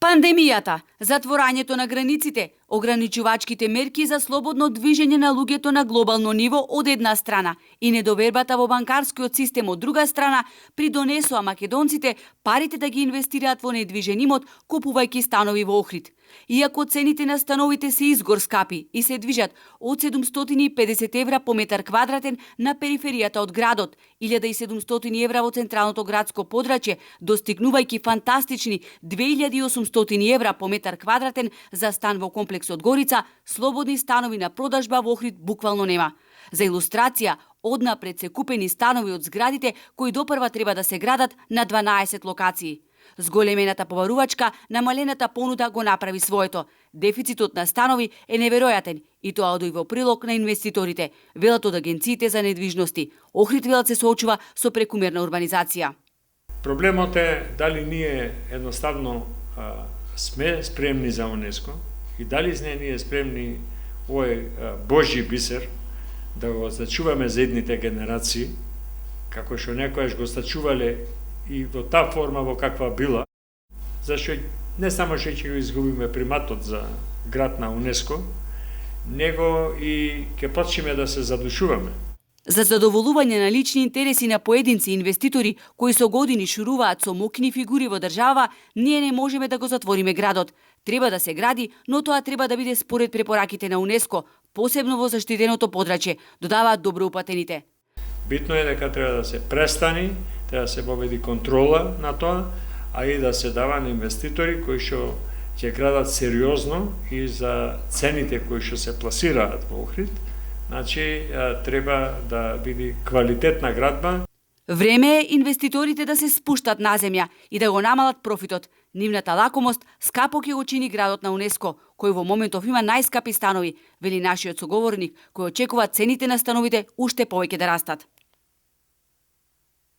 Пандемијата, затворањето на границите, ограничувачките мерки за слободно движење на луѓето на глобално ниво од една страна и недовербата во банкарскиот систем од друга страна придонесоа македонците парите да ги инвестираат во недвижен имот, купувајќи станови во Охрид. Иако цените на становите се изгор скапи и се движат од 750 евра по метар квадратен на периферијата од градот, 1700 евра во централното градско подрачје, достигнувајќи фантастични 2800 евра по метар квадратен за стан во комплексот Горица, слободни станови на продажба во Охрид буквално нема. За илустрација, однапред се купени станови од зградите кои допрва треба да се градат на 12 локации. Зголемената побарувачка, намалената понуда го направи своето. Дефицитот на станови е неверојатен и тоа одои во прилог на инвеститорите, велат од агенциите за недвижности. Охрид велат се соочува со прекумерна урбанизација. Проблемот е дали ние едноставно сме спремни за УНЕСКО и дали ние спремни овој Божји бисер да го зачуваме за едните генерации, како што некојаш го зачувале и во таа форма во каква била, зашто не само што ќе го изгубиме приматот за град на УНЕСКО, него и ќе почнеме да се задушуваме. За задоволување на лични интереси на поединци инвеститори кои со години шуруваат со мокни фигури во држава, ние не можеме да го затвориме градот. Треба да се гради, но тоа треба да биде според препораките на УНЕСКО, посебно во заштитеното подрачје, додаваат доброупатените. Битно е дека треба да се престани, треба да се поведи контрола на тоа, а и да се дава на инвеститори кои што ќе градат сериозно и за цените кои што се пласираат во Охрид. Значи, треба да биде квалитетна градба. Време е инвеститорите да се спуштат на земја и да го намалат профитот. Нивната лакомост скапо ќе го чини градот на УНЕСКО, кој во моментов има најскапи станови, вели нашиот соговорник, кој очекува цените на становите уште повеќе да растат.